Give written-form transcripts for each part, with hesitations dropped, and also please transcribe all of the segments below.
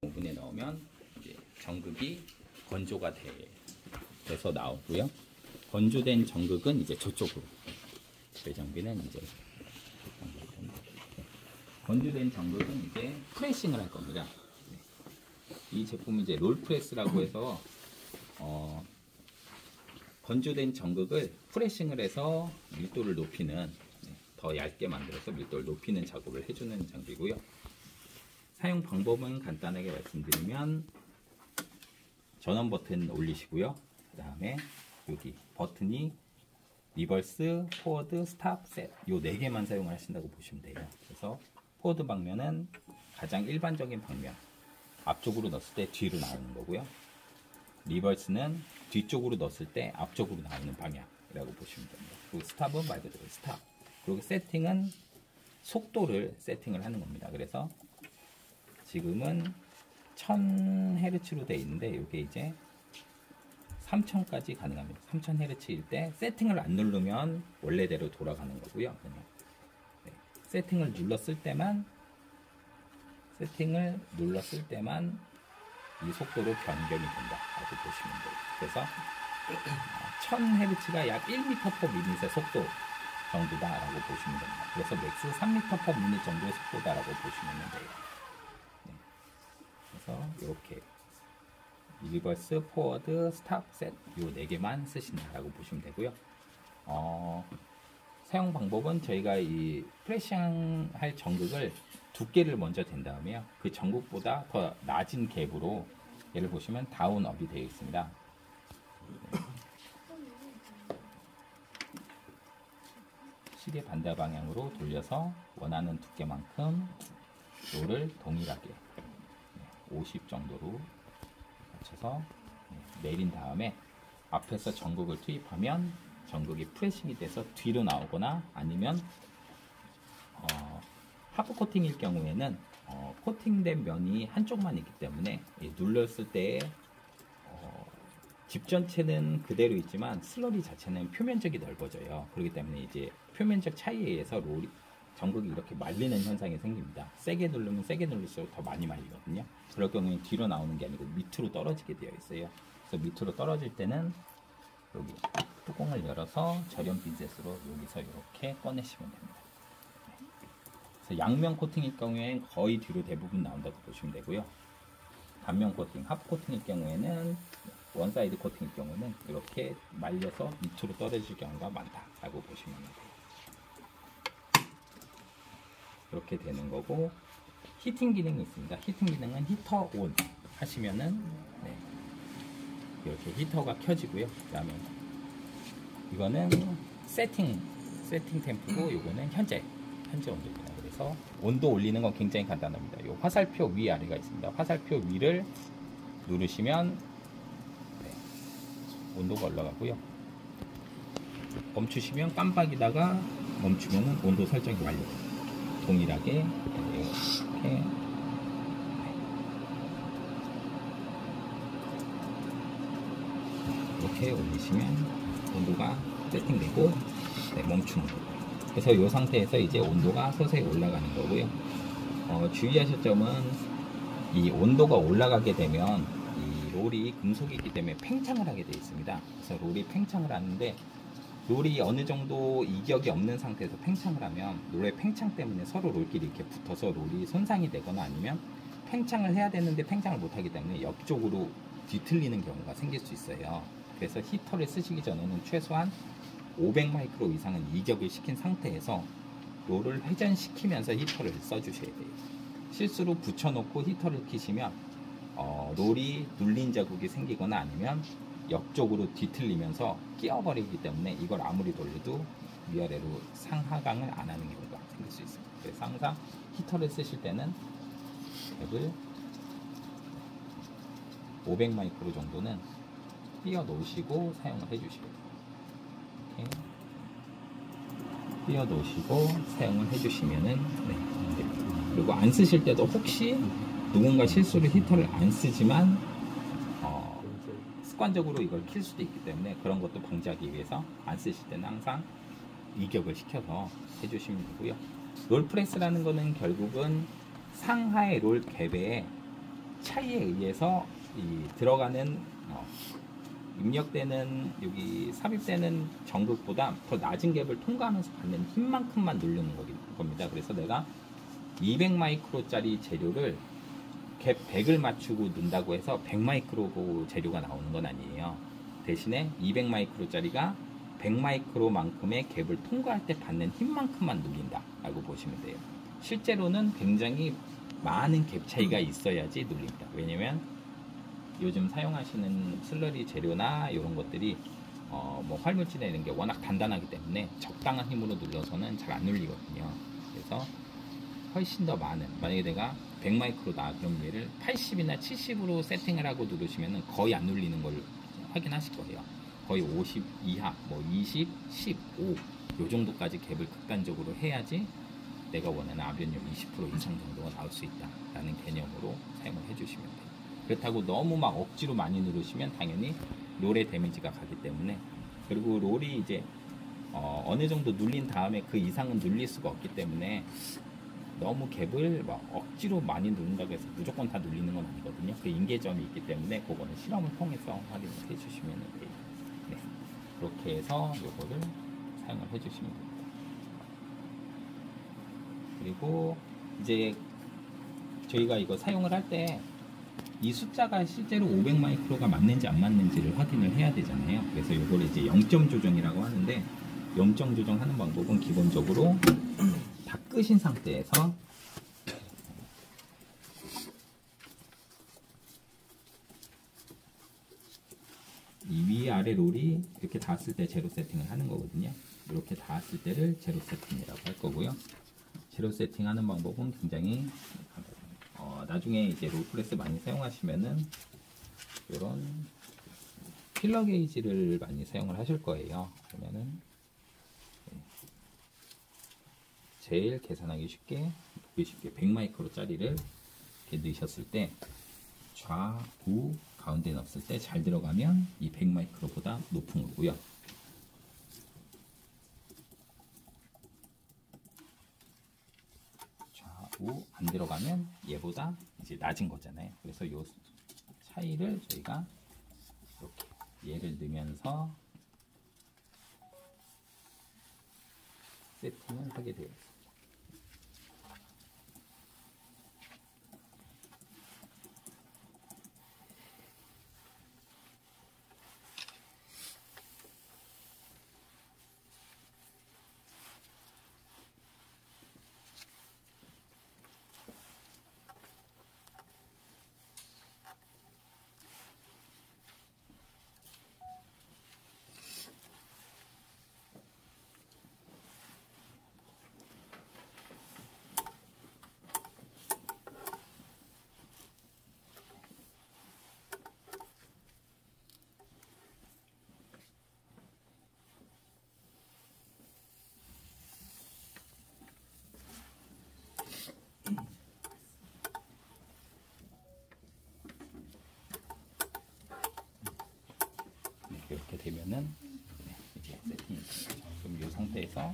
오븐에 넣으면 이제 전극이 건조가 돼서 나오고요. 건조된 전극은 이제 저쪽으로, 배정기는 이제 건조된 전극은 이제 프레싱을 할 겁니다. 이 제품은 이제 롤프레스라고 해서 건조된 전극을 프레싱을 해서 밀도를 높이는, 더 얇게 만들어서 밀도를 높이는 작업을 해주는 장비고요. 사용 방법은 간단하게 말씀드리면 전원 버튼 올리시고요. 그 다음에 여기 버튼이 리버스, 포워드, 스탑, 셋, 요 4개만 사용을 하신다고 보시면 돼요. 그래서 포워드 방면은 가장 일반적인 방면, 앞쪽으로 넣었을 때 뒤로 나오는 거고요. 리버스는 뒤쪽으로 넣었을 때 앞쪽으로 나오는 방향이라고 보시면 됩니다. 그리고 스탑은 말 그대로 스탑. 그리고 세팅은 속도를 세팅을 하는 겁니다. 그래서 지금은 1000Hz로 되어 있는데 이게 이제 3000까지 가능합니다. 3000Hz일 때 세팅을 안 누르면 원래대로 돌아가는 거고요. 그냥 세팅을 눌렀을 때만 이 속도로 변경이 된다라고 보시면 돼요. 그래서 1000Hz가 약 1m/min 속도 정도다라고 보시면 됩니다. 그래서 맥스 3m/min 정도의 속도다라고 보시면 돼요. 그래서 이렇게 리버스, 포워드, 스탑, 셋 요 4개만 쓰신다라고 보시면 되고요. 사용 방법은 저희가 이 프레싱 할 전극을 두께를 먼저 댄 다음에요. 그 전극보다 더 낮은 갭으로 얘를 보시면 다운 업이 되어 있습니다. 시계 반대 방향으로 돌려서 원하는 두께만큼 롤을 동일하게 50 정도로 맞춰서 내린 다음에 앞에서 전극을 투입하면 전극이 프레싱이 돼서 뒤로 나오거나 아니면 하프 코팅일 경우에는 코팅된 면이 한쪽만 있기 때문에 눌렀을 때 집 전체는 그대로 있지만 슬러리 자체는 표면적이 넓어져요. 그렇기 때문에 이제 표면적 차이에 의해서 전극이 이렇게 말리는 현상이 생깁니다. 세게 누르면 세게 누를수록 더 많이 말리거든요. 그럴 경우에 뒤로 나오는 게 아니고 밑으로 떨어지게 되어 있어요. 그래서 밑으로 떨어질 때는 여기 뚜껑을 열어서 절연 핀셋으로 여기서 이렇게 꺼내시면 됩니다. 그래서 양면 코팅일 경우에는 거의 뒤로 대부분 나온다고 보시면 되고요. 단면 코팅, 하프 코팅일 경우에는 원사이드 코팅일 경우는 이렇게 말려서 밑으로 떨어질 경우가 많다라고 보시면 돼요. 이렇게 되는 거고, 히팅 기능이 있습니다. 히팅 기능은 히터 온 하시면은 이렇게 히터가 켜지고요. 그 다음에 이거는 세팅 템프고, 이거는 현재 온도입니다. 그래서 온도 올리는 건 굉장히 간단합니다. 이 화살표 위아래가 있습니다. 화살표 위를 누르시면 온도가 올라가고요. 멈추시면 깜빡이다가 멈추면 온도 설정이 완료. 동일하게 이렇게 올리시면 온도가 세팅되고 멈추는 거예요. 그래서 이 상태에서 이제 온도가 서서히 올라가는 거고요. 주의하실 점은 이 온도가 올라가게 되면 이 롤이 금속이기 때문에 팽창을 하게 되어 있습니다. 그래서 롤이 팽창을 하는데, 롤이 어느 정도 이격이 없는 상태에서 팽창을 하면 롤의 팽창 때문에 서로 롤끼리 이렇게 붙어서 롤이 손상이 되거나 아니면 팽창을 해야 되는데 팽창을 못하기 때문에 옆쪽으로 뒤틀리는 경우가 생길 수 있어요. 그래서 히터를 쓰시기 전에는 최소한 500마이크로 이상은 이격을 시킨 상태에서 롤을 회전시키면서 히터를 써주셔야 돼요. 실수로 붙여놓고 히터를 켜시면 롤이 눌린 자국이 생기거나 아니면 옆쪽으로 뒤틀리면서 끼어버리기 때문에 이걸 아무리 돌려도 위아래로 상하강을 안 하는 경우가 생길 수 있습니다. 그래서 항상 히터를 쓰실 때는 랩을 500마이크로 정도는 띄어 놓으시고 사용을 해주시고, 이렇게 띄어 놓으시고 사용을 해주시면은 그리고 안 쓰실 때도 혹시 누군가 실수로 히터를 안 쓰지만 습관적으로 이걸 킬 수도 있기 때문에 그런 것도 방지하기 위해서 안 쓰실 때는 항상 이격을 시켜서 해주시면 되고요. 롤프레스라는 거는 결국은 상하의 롤 갭에 차이에 의해서 이 들어가는 입력되는 여기 삽입되는 정극보다 더 낮은 갭을 통과하면서 받는 힘만큼만 누르는 겁니다. 그래서 내가 200마이크로짜리 재료를 갭 100을 맞추고 넣는다고 해서 100마이크로 재료가 나오는 건 아니에요. 대신에 200마이크로짜리가 100마이크로만큼의 갭을 통과할 때 받는 힘만큼만 눌린다 라고 보시면 돼요. 실제로는 굉장히 많은 갭 차이가 있어야지 눌립니다. 왜냐면 요즘 사용하시는 슬러리 재료나 이런 것들이 뭐 활물질이나 이런 게 워낙 단단하기 때문에 적당한 힘으로 눌러서는 잘 안 눌리거든요. 그래서 훨씬 더 많은, 만약에 내가 100마이크로다 그럼 얘를 80이나 70으로 세팅을 하고 누르시면 거의 안 눌리는 걸 확인하실 거예요. 거의 50 이하, 뭐 20, 15, 요 정도까지 갭을 극단적으로 해야지 내가 원하는 압연율 20% 이상 정도가 나올 수 있다 라는 개념으로 사용을 해주시면 돼요. 그렇다고 너무 막 억지로 많이 누르시면 당연히 롤의 데미지가 가기 때문에, 그리고 롤이 이제 어느 정도 눌린 다음에 그 이상은 눌릴 수가 없기 때문에 너무 갭을 막 억지로 많이 누른다고 해서 무조건 다 눌리는 건 아니거든요. 그 인계점이 있기 때문에 그거는 실험을 통해서 확인을 해주시면 돼요. 네. 그렇게 해서 요거를 사용을 해주시면 됩니다. 그리고 이제 저희가 이거 사용을 할 때 이 숫자가 실제로 500마이크로가 맞는지 안 맞는지를 확인을 해야 되잖아요. 그래서 이걸 이제 0점 조정이라고 하는데, 0점 조정하는 방법은 기본적으로 다 끄신 상태에서 이 위아래 롤이 이렇게 닿았을 때 제로 세팅을 하는 거거든요. 이렇게 닿았을 때를 제로 세팅이라고 할 거고요. 제로 세팅하는 방법은 굉장히 나중에 이제 롤프레스 많이 사용하시면은 이런 필러 게이지를 많이 사용을 하실 거예요. 그러면은 제일 계산하기 쉽게, 보기 쉽게 100마이크로짜리를 이렇게 넣으셨을 때 좌우 가운데 넣었을 때 잘 들어가면 이 100마이크로보다 높은 거고요. 좌우 안 들어가면 얘보다 이제 낮은 거잖아요. 그래서 이 차이를 저희가 이렇게 얘를 넣으면서 세팅을 하게 되어 있습니다. 이렇게 되면은 이제 세팅이 됩니다. 그럼 이 상태에서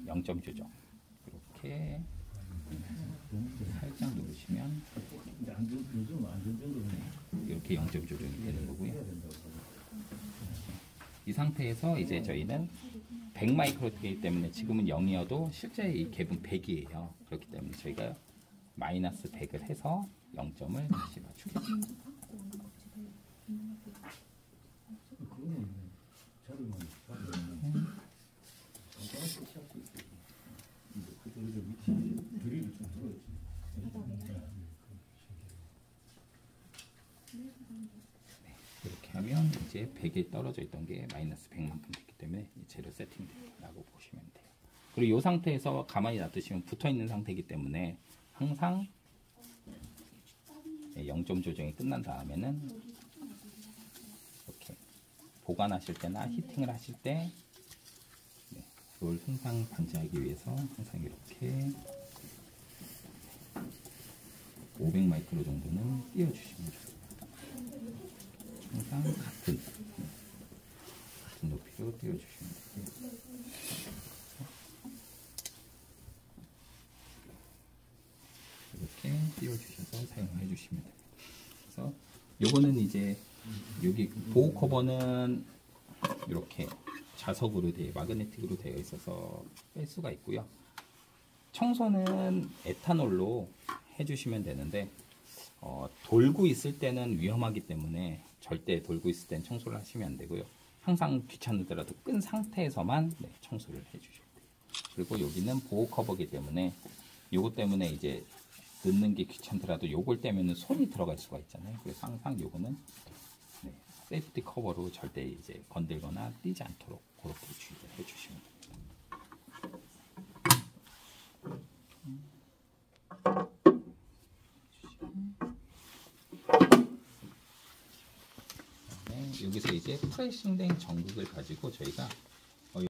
0점 조정 이렇게 살짝 누르시면 이렇게 0점 조정이 되는 거고요. 이 상태에서 이제 저희는 100마이크로이기 때문에 지금은 0이어도 실제 이 갭은 100이에요. 그렇기 때문에 저희가 마이너스 100을 해서 0점을 다시 맞추겠습니다. 이렇게 하면 이제 100이 떨어져 있던 게 마이너스 100만큼 됐기 때문에 제로 세팅된다고 보시면 돼요. 그리고 이 상태에서 가만히 놔두시면 붙어 있는 상태이기 때문에 항상 0점 조정이 끝난 다음에는 이렇게 보관하실 때나 히팅을 하실 때 롤 항상 방지하기 위해서 항상 이렇게 500마이크로 정도는 띄워주시면 좋습니다. 항상 같은 높이로 띄워주시면 되고요. 이렇게 띄워주셔서 사용해 주시면 됩니다. 요거는 이제 여기 보호 커버는 이렇게 자석으로 마그네틱으로 되어 있어서 뺄 수가 있고요. 청소는 에탄올로 해주시면 되는데 돌고 있을 때는 위험하기 때문에 절대 돌고 있을 땐 청소를 하시면 안 되고요. 항상 귀찮으더라도 끈 상태에서만 청소를 해주셔야 돼요. 그리고 여기는 보호 커버이기 때문에 요거 때문에 이제 넣는 게 귀찮더라도 요걸 떼면은 손이 들어갈 수가 있잖아요. 그래서 항상 요거는 세이프티 커버로 절대 이제 건들거나 띄지 않도록 그렇게 주의를 해주시면 됩니다. 여기서 이제 프레싱된 전극을 가지고 저희가